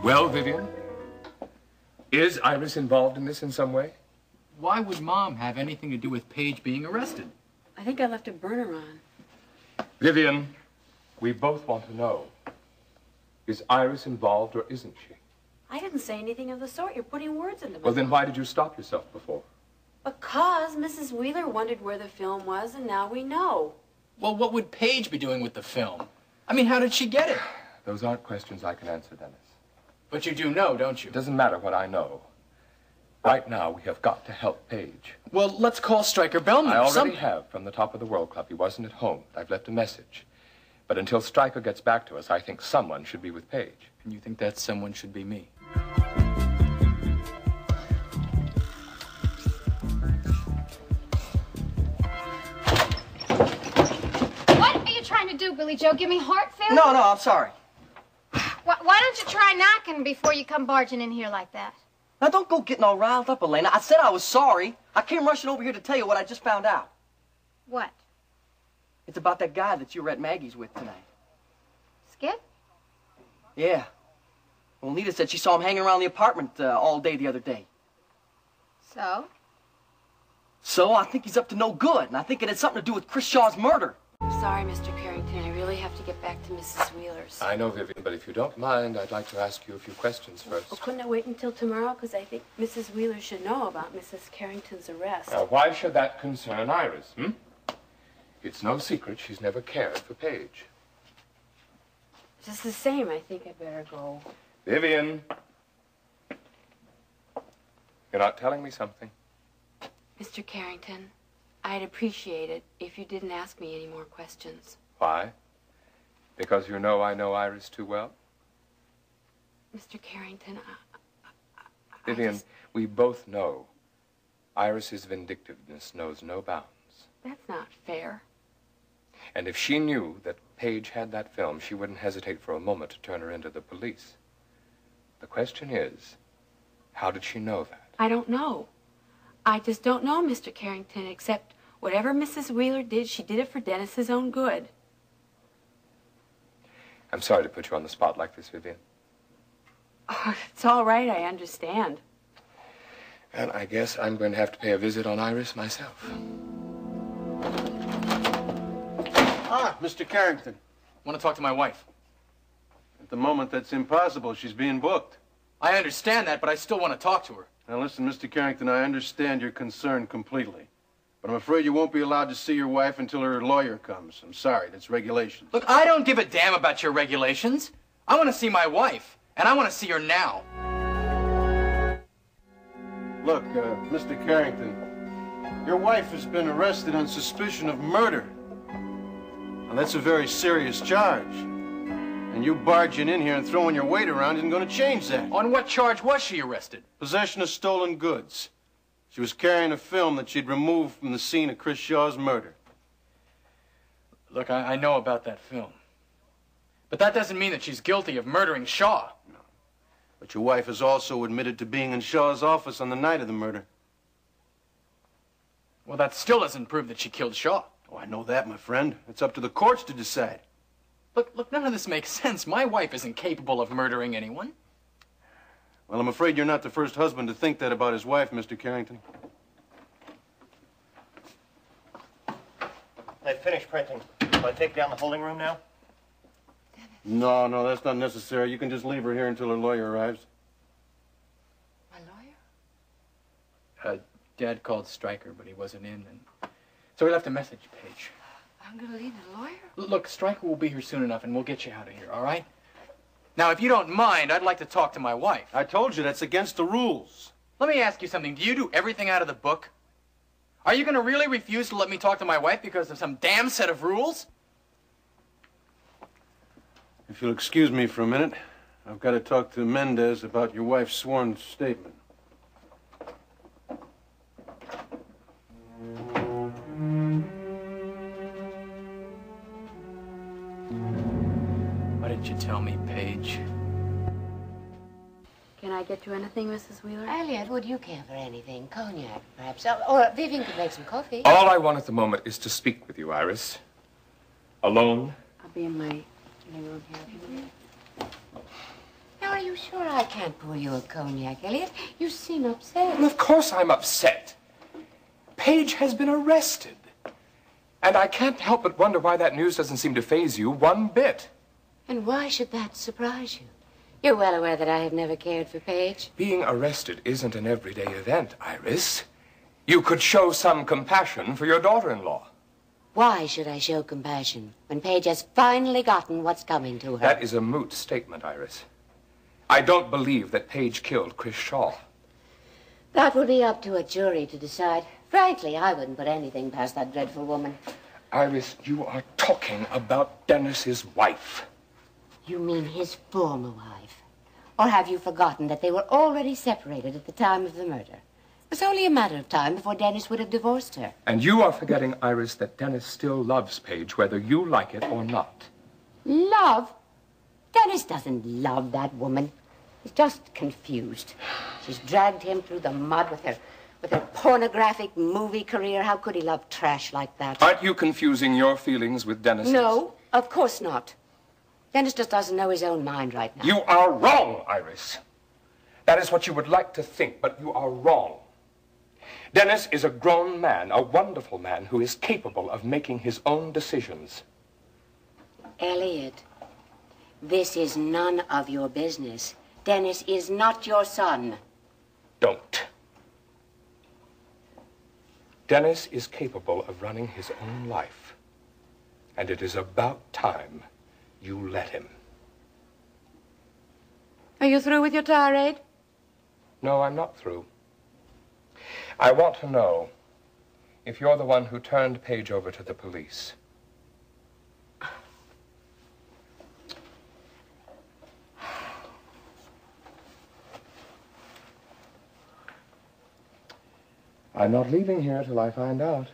Well, Vivian, is Iris involved in this in some way? Why would Mom have anything to do with Paige being arrested? I think I left a burner on. Vivian, we both want to know, is Iris involved or isn't she? I didn't say anything of the sort. You're putting words into my Well, then mouth. why did you stop yourself before? Because Mrs. Wheeler wondered where the film was, and now we know. Well, what would Paige be doing with the film? I mean, how did she get it? Those aren't questions I can answer, Dennis. But you do know, don't you? It doesn't matter what I know. Right now, we have got to help Paige. Well, let's call Stryker Bellman. I already have from the top of the World Club. He wasn't at home. I've left a message. But until Stryker gets back to us, I think someone should be with Paige. And you think that someone should be me? What are you trying to do, Billy Joe? Give me heart failure? No, I'm sorry. Why don't you try knocking before you come barging in here like that? Now, don't go getting all riled up, Elena. I said I was sorry. I came rushing over here to tell you what I just found out. What? It's about that guy that you were at Maggie's with tonight. Skip? Yeah. Well, Nita said she saw him hanging around the apartment all day the other day. So? So, I think he's up to no good, and I think it had something to do with Chris Shaw's murder. I'm sorry, Mr. Carrington. I really have to get back to Mrs. Wheeler's. I know, Vivian, but if you don't mind, I'd like to ask you a few questions first. Well, couldn't I wait until tomorrow? Because I think Mrs. Wheeler should know about Mrs. Carrington's arrest. Now, why should that concern Iris, It's no secret she's never cared for Paige. Just the same, I think I better go. Vivian. You're not telling me something. Mr. Carrington, I'd appreciate it if you didn't ask me any more questions. Why? Because you know I know Iris too well? Mr. Carrington, Vivian, we both know Iris's vindictiveness knows no bounds. That's not fair. And if she knew that Paige had that film, she wouldn't hesitate for a moment to turn her into the police. The question is, how did she know that? I don't know. I just don't know, Mr. Carrington, except whatever Mrs. Wheeler did, she did it for Dennis's own good. I'm sorry to put you on the spot like this, Vivian. Oh, it's all right, I understand. And I guess I'm going to have to pay a visit on Iris myself. Ah, Mr. Carrington. I want to talk to my wife. At the moment, that's impossible. She's being booked. I understand that, but I still want to talk to her. Now, listen, Mr. Carrington, I understand your concern completely. But I'm afraid you won't be allowed to see your wife until her lawyer comes. I'm sorry, that's regulations. Look, I don't give a damn about your regulations. I want to see my wife, and I want to see her now. Look, Mr. Carrington, your wife has been arrested on suspicion of murder. Now, that's a very serious charge. And you barging in here and throwing your weight around isn't going to change that. On what charge was she arrested? Possession of stolen goods. She was carrying a film that she'd removed from the scene of Chris Shaw's murder. Look, I know about that film. But that doesn't mean that she's guilty of murdering Shaw. No. But your wife has also admitted to being in Shaw's office on the night of the murder. Well, that still doesn't prove that she killed Shaw. Oh, I know that, my friend. It's up to the courts to decide. Look, none of this makes sense. My wife isn't capable of murdering anyone. Well, I'm afraid you're not the first husband to think that about his wife, Mr. Carrington. They've finished printing. Shall I take down the holding room now? No, that's not necessary. You can just leave her here until her lawyer arrives. My lawyer? Dad called Stryker, but he wasn't in, and so he left a message, Paige. I'm gonna leave the lawyer? Look, Stryker will be here soon enough, and we'll get you out of here, all right? Now, if you don't mind, I'd like to talk to my wife. I told you that's against the rules. Let me ask you something. Do you do everything out of the book? Are you going to really refuse to let me talk to my wife because of some damn set of rules? If you'll excuse me for a minute, I've got to talk to Mendez about your wife's sworn statement. Why didn't you tell me, Paige? Can I get you anything, Mrs. Wheeler? Elliot, would you care for anything? Cognac, perhaps? Or Vivian could make some coffee. All I want at the moment is to speak with you, Iris. Alone. I'll be in my living room here. Now, are you sure I can't pour you a cognac, Elliot? You seem upset. Well, of course I'm upset. Paige has been arrested. And I can't help but wonder why that news doesn't seem to faze you one bit. And why should that surprise you? You're well aware that I have never cared for Paige. Being arrested isn't an everyday event, Iris. You could show some compassion for your daughter-in-law. Why should I show compassion when Paige has finally gotten what's coming to her? That is a moot statement, Iris. I don't believe that Paige killed Chris Shaw. That would be up to a jury to decide. Frankly, I wouldn't put anything past that dreadful woman. Iris, you are talking about Dennis's wife. You mean his former wife? Or have you forgotten that they were already separated at the time of the murder? It was only a matter of time before Dennis would have divorced her. And you are forgetting, Iris, that Dennis still loves Paige, whether you like it or not. Love? Dennis doesn't love that woman. He's just confused. She's dragged him through the mud with her pornographic movie career. How could he love trash like that? Aren't you confusing your feelings with Dennis's? No, of course not. Dennis just doesn't know his own mind right now. You are wrong, Iris. That is what you would like to think, but you are wrong. Dennis is a grown man, a wonderful man who is capable of making his own decisions. Elliot, this is none of your business. Dennis is not your son. Don't. Dennis is capable of running his own life, and it is about time you let him. Are you through with your tirade? No, I'm not through. I want to know if you're the one who turned Paige over to the police. I'm not leaving here till I find out.